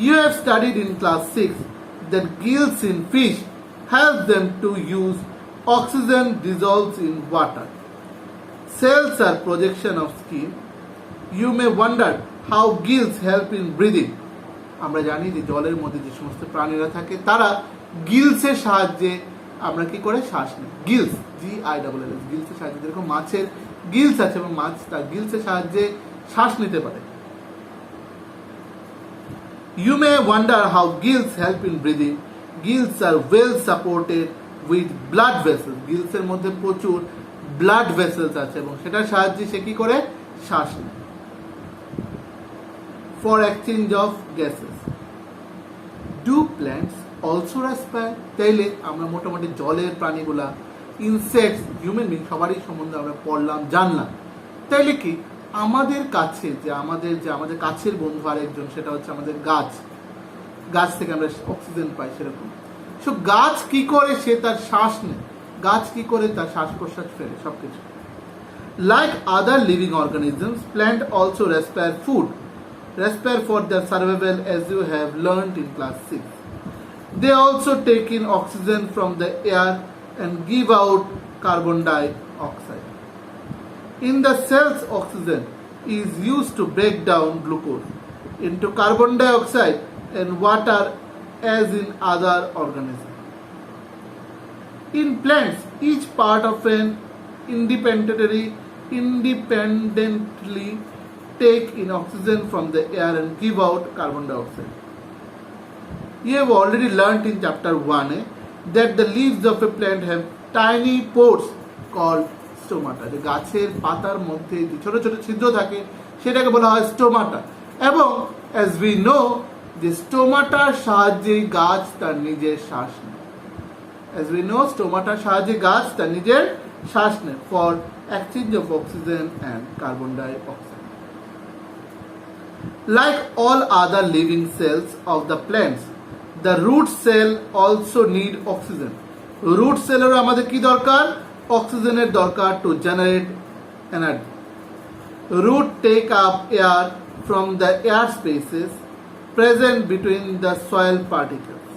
You have studied in class 6 that gills in fish help them to use oxygen dissolves in water. Cells are projection of skin. You may wonder how gills help in breathing. আমরা জানি যে জলের মধ্যে যে সমস্ত প্রাণীরা থাকে তারা গিলসের সাহায্যে আমরা কি করে শ্বাস নিই। গিলস, GILLS, গিলসের সাহায্যে, যেরকম মাছের গিলস আছে এবং মাছ তার গিলসের সাহায্যে শ্বাস নিতে পারে। You may wonder how gills help in breathing. Gills are well supported with blood vessels. গিলসের মধ্যে প্রচুর ব্লাড ভেসেলস আছে এবং সেটার সাহায্যে সে কি করে শ্বাস নেয়। For exchange of gases. Do plants also respire, তাইলে আমরা মোটামুটি জলের প্রাণীগুলা, ইনসেক্টস, হিউম্যান বিং সবারই সম্বন্ধে আমরা পড়লাম, জানলাম। তাইলে কি আমাদের কাছে যে আমাদের কাছের বন্ধু আরেকজন, সেটা হচ্ছে আমাদের গাছ। গাছ থেকে আমরা অক্সিজেন পাই, সেরকম সো গাছ কি করে সে তার শ্বাস নেয়, গাছ কি করে তার শ্বাস প্রশ্বাস ফেলে, সবকিছু। Like other living organisms, plant also respire for their survival, as you have learned in class 6. They also take in oxygen from the air and give out carbon dioxide. In the cells, oxygen is used to break down glucose into carbon dioxide and water as in other organisms. In plants, each part of an independently take in oxygen from the air and give out carbon dioxide. You have already learnt in chapter 1 that the leaves of a plant have tiny pores called stomata. যে গাছের পাতার মধ্যে যে ছোট ছোট ছিদ্র থাকে সেটাকে বলা হয় স্টোমাটা। এবং as we know যে স্টোমাটার সাহায্যে গাছ তার নিজের শ্বাস নেয়। as we know স্টোমাটার সাহায্যে গাছ তার নিজের শ্বাস নেয়। for exchange of oxygen and carbon dioxide. Like all other living cells of the plants, the root cell also need oxygen. Root cell এর আমাদের কি দরকার? অক্সিজেনের দরকার to generate energy. Root take up air from the air spaces present between the soil particles.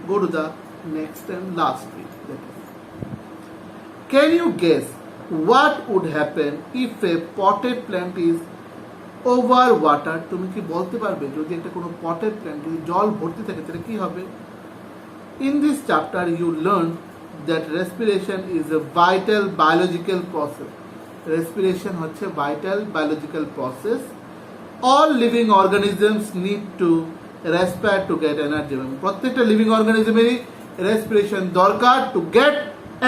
Go to the next and last page. Can you guess what would happen if a potted plant is over water? তুমি কি বলতে পারবে যদি একটা কোনো পটেড প্ল্যান্ট যদি জল ভর্তি থাকে তাহলে কি হবে? In this chapter you learn that respiration is a vital biological process. Respiration হচ্ছে vital biological process. All living organisms need to respire to get energy. প্রত্যেকটা লিভিং অর্গানিজমেরই রেসপিরেশন দরকার টু গেট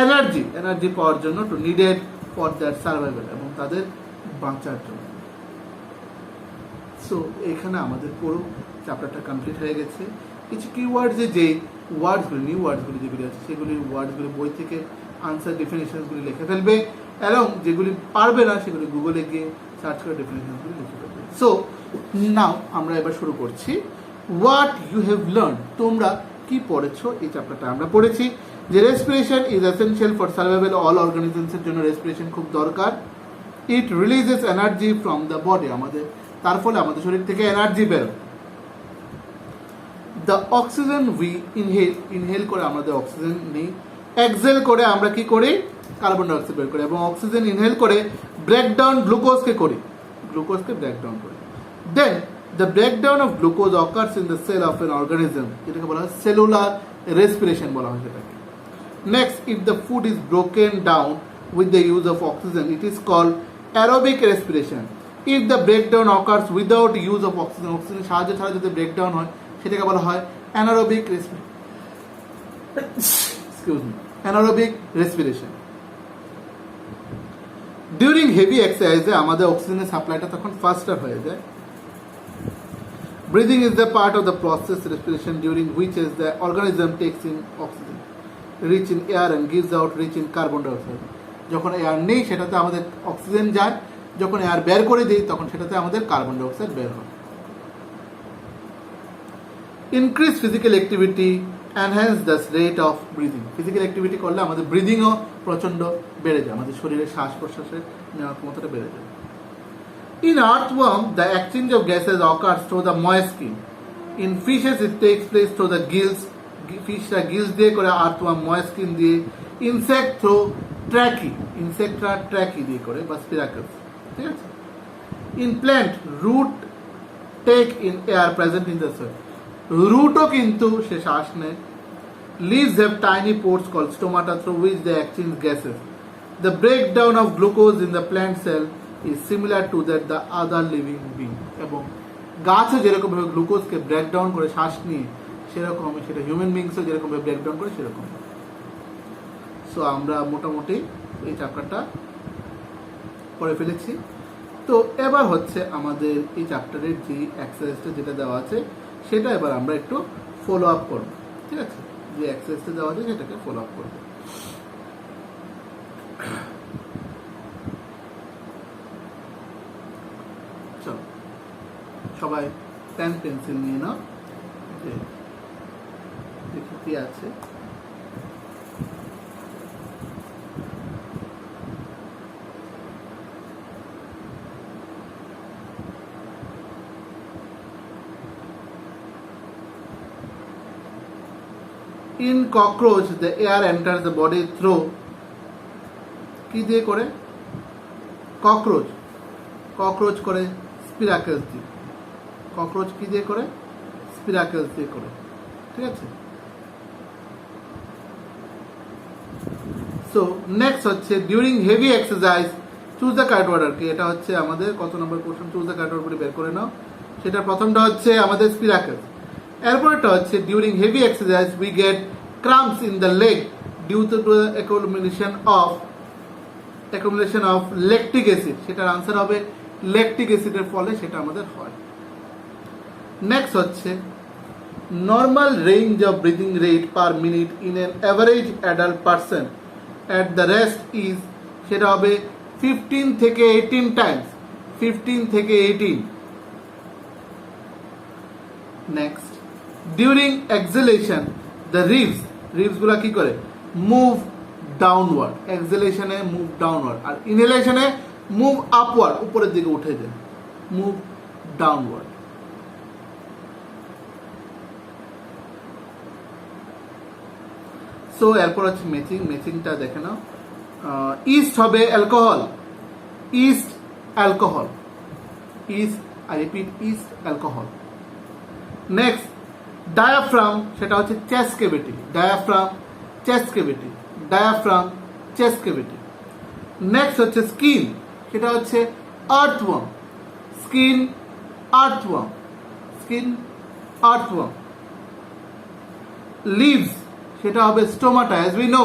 এনার্জি পাওয়ার জন্য, to needed for that survival, এবং তাদের বাঁচার জন্য। সো এখানে আমাদের পুরো চ্যাপ্টারটা কমপ্লিট হয়ে গেছে। কিছু কিওয়ার্ডসে যে ওয়ার্ডসগুলি নিউ ওয়ার্ডসগুলি যেগুলি আছে সেগুলি ওয়ার্ডসগুলি বই থেকে আনসার ডেফিনেশনসগুলি লিখে ফেলবে, এবং যেগুলি পারবে না সেগুলি গুগলে গিয়ে সার্চ করে ডেফিনেশনসগুলি লিখে ফেলবে। সো নাও আমরা এবার শুরু করছি। হোয়াট ইউ হ্যাভ লার্ন, তোমরা কি পড়েছো এই চ্যাপ্টারটা? আমরা পড়েছি যে respiration is essential for survival, all অর্গানিজমসের জন্য রেসপিরেশন খুব দরকার। It releases energy from the body, আমাদের তার ফলে আমাদের শরীর থেকে এনার্জি বেরোয়। দ্য অক্সিজেন উই ইনহেল করে আমাদের অক্সিজেন নেই, এক্সেল করে আমরা কি করি? কার্বন ডাইঅক্সাইড বের করি, এবং অক্সিজেন ইনহেল করে ব্রেকডাউন গ্লুকোজকে করি, গ্লুকোজকে ব্রেকডাউন করি। Then the breakdown of glucose occurs in the cell of an organism, যেটাকে বলা হয় সেলুলার রেসপিরেশন বলা হয় সেটাকে। Next, if the food is broken down with the use of oxygen, it is called aerobic respiration. If the breakdown occurs without use of oxygen, অক্সিজেনের সাহায্য ছাড়া যদি ব্রেকডাউন হয় সেটাকে বলা হয় anaerobic anaerobic respiration. During heavy এক্সারসাইজে আমাদের অক্সিজেনের সাপ্লাইটা তখন ফাস্টার হয়ে যায়। Breathing is the part of the process respiration during which is the organism takes in oxygen rich in air and gives out rich in carbon dioxide. যখন এয়ার নেই সেটাতে আমাদের অক্সিজেন যায়, যখন এয়ার বের করে দিই তখন সেটাতে আমাদের কার্বন ডাইঅক্সাইড বের হয়। Increase physical activity enhance the rate of breathing, physical activity করলে আমাদের ব্রিদিংও প্রচণ্ড বেড়ে যায়, আমাদের শরীরের শ্বাস প্রশ্বাসের নেওয়ার ক্ষমতাটা বেড়ে যায়। In earthworm, the exchange of gases occurs through the moist skin. In fishes, it takes place through the gills. Fishra gills দিয়ে করে, earthworm moist skin দিয়ে। Insect through trachea, insectরা trachea দিয়ে করে বা spiracles, ঠিক আছে? In plant, root take in air present in the soil. রুটও কিন্তু সে শ্বাস নেয়। Leaves have tiny pores called stomata through which they exchange gases. The breakdown of glucose in the plant cell is similar to that the other living being. এবং গাছও যেরকম ভাবে গ্লুকোজকে ব্রেকডাউন করে শ্বাস নিয়ে, সেরকম সেটা হিউম্যান বিংসও যেরকম ভাবে ব্রেকডাউন করে সেরকম। সো আমরা মোটামুটি এই চ্যাপ্টারটা পড়ে ফেলেছি। তো এবার হচ্ছে আমাদের এই চ্যাপ্টারের যে এক্সারসাইজটা যেটা দেওয়া আছে সেটা এবার আমরা একটু ফলো আপ করব, ঠিক আছে? যে এক্সারসাইজটা দেওয়া আছে সেটাকে ফলো আপ করব। চলো সবাই পেন পেন্সিল নিয়ে নাও, দেখি কি আছে। In cockroach, the air enters the body through কি দিয়ে করে? ককরোচ করে স্পিরাকেলস দিয়ে। ককরোচ কি দিয়ে করে? স্পিরাকেলস দিয়ে করে, ঠিক আছে? সো নেক্সট হচ্ছে during heavy exercise choose the correct order. কি এটা হচ্ছে আমাদের কত number question? Choose the correct order বের করে নাও। সেটা প্রথমটা হচ্ছে আমাদের স্পিরাকেলস। এরপরটা হচ্ছে during heavy exercise we get cramps in the leg due to the accumulation of lactic acid. সেটার আনসার হবে ল্যাকটিক অ্যাসিডের ফলে সেটা আমাদের হয়। নেক্সট হচ্ছে normal range of breathing rate per minute in an average adult person at the rest is সেটা হবে 15 থেকে 18 টাইমস, 15 থেকে 18। Next, during exhalation the ribs গুলা কি করে? Move downward. এক্সেলেশনে মুভ ডাউনওয়ার্ড, আর ইনহেলেশনে মুভ আপওয়ার্ড, উপরের দিকে উঠে যায়, মুভ ডাউনওয়ার্ড। সো এরপর হচ্ছে ম্যাচিংটা দেখে নাও। ইস্ট হবে alcohol, yeast alcohol, yeast, I repeat, yeast alcohol. Next, diaphragm, সেটা হচ্ছে chest cavity, diaphragm chest cavity, diaphragm chest cavity. Next হচ্ছে স্কিন, সেটা হচ্ছে earthworm, skin earthworm, skin earthworm. Leaves, সেটা হবে stomata, as we know,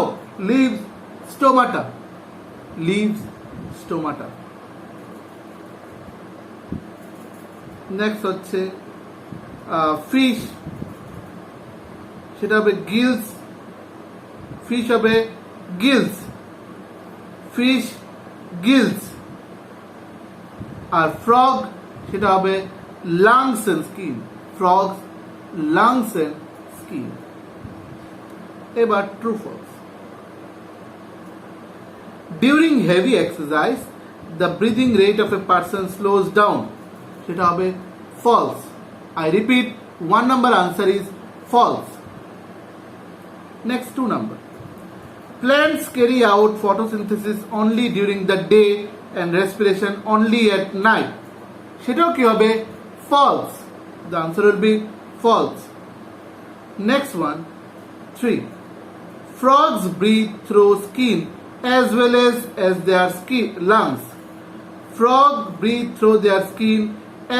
leaves stomata, leaves stomata. Next হচ্ছে ফিশ, সেটা হবে গিলস, ফিশ হবে গিলস, ফিশ গিলস। আর ফ্রগ, সেটা হবে lungs and skin, frogs lungs and skin. এবার true false. During heavy exercise the breathing rate of a person slows down, সেটা হবে false. I repeat, 1 number answer is false. Next 2 number. Plants carry out photosynthesis only during the day and respiration only at night. সেটাও কি হবে? False. The answer will be false. Next one, 3. Frogs breathe through skin as well as their skin lungs. Frog breathe through their skin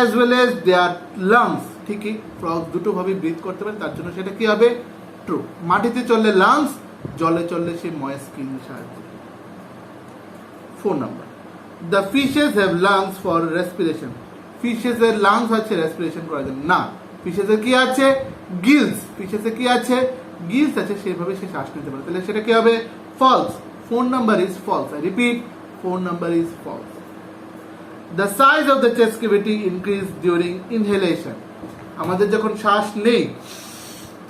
as well as their lungs. ঠিকই, ফ্রগ দুটো ভাবে ব্রিথ করতে পারে, তার জন্য সেটা কি হবে? ট্রু। মাটিতে চললে লাংস, জলে চললে সেই ময়েস্ট স্কিনের সাহায্যে। 4 number, the fishes have lungs for respiration. ফিশেসের লাংস আছে রেসপিরেশন করার জন্য না, ফিশেসের কি আছে? গিলস। ফিশেসের কি আছে? গিলস আছে, সেভাবে সে শ্বাস নিতে পারে, তাহলে সেটা কি হবে? False. 4 number is false. I repeat, 4 number is false. The size of the chest cavity increase during inhalation. আমাদের যখন শ্বাস নেই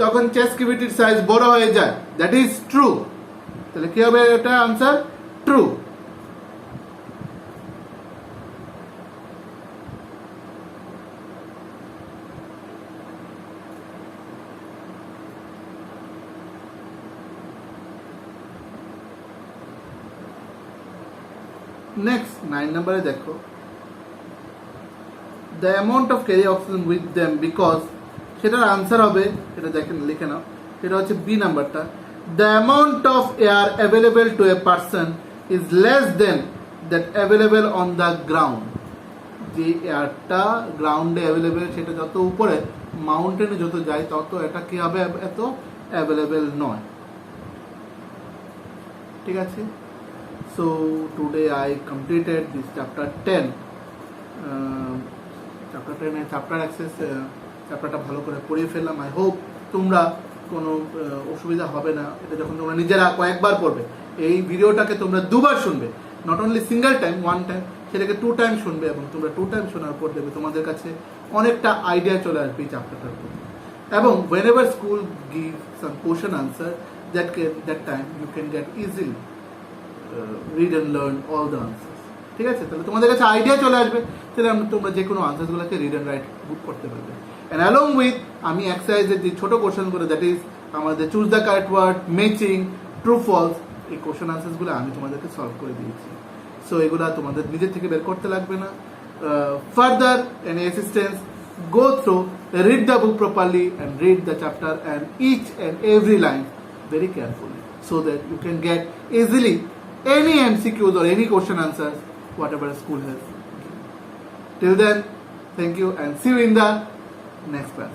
তখন চেস্ট ক্যাভিটির সাইজ বড় হয়ে যায়, দ্যাট ইজ ট্রু। তাহলে কি হবে? এটা আনসার ট্রু। নেক্সট 9 নম্বরে দেখো, the amount of carry oxygen with them because, সেটার আনসার হবে, এটা দেখেন লিখে নাও, সেটা হচ্ছে বি নাম্বারটা। the amount of air available to a person is less than that available on the ground. যে এয়ারটা গ্রাউন্ডে অ্যাভেলেবেল, সেটা যত উপরে মাউন্টেনে যত যায় তত এটা কি হবে? এত অ্যাভেলেবেল নয়। ঠিক আছে? So today I completed this chapter 10। Chapter 10 chapter access চ্যাপ্টারটা ভালো করে পড়িয়ে ফেললাম। আই হোপ তোমরা কোনো অসুবিধা হবে না। এটা যখন তোমরা নিজেরা কয়েকবার পড়বে, এই ভিডিওটাকে তোমরা দুবার শুনবে, not only single time, 1 time, সেটাকে 2 টাইম শুনবে, এবং তোমরা 2 টাইম শোনার পর দেবে তোমাদের কাছে অনেকটা আইডিয়া চলে আসবে এই চ্যাপ্টারটার প্রতি। এবং whenever school gives some question answer, that time you can get easily read and learn all the answers. ঠিক আছে? তাহলে তোমাদের কাছে আইডিয়া চলে আসবে, তাহলে তোমরা যে কোনো আনসারগুলোকে রিড অ্যান্ড রাইট বুক করতে পারবে। অ্যান্ড অ্যালং উইথ আমি এক্সারসাইজের যে ছোটো কোশ্চেনগুলো, দ্যাট ইজ আমাদের choose the correct word, matching, true false, এই কোশ্চেন আনসারসগুলো আমি তোমাদেরকে সলভ করে দিয়েছি। সো এগুলো তোমাদের নিজের থেকে বের করতে লাগবে না। Further any assistance, go through, read the book properly and read the chapter and each and every line very carefully, so that you can get easily any MCQs or any question answers whatever school has. Till then, thank you and see you in the next class.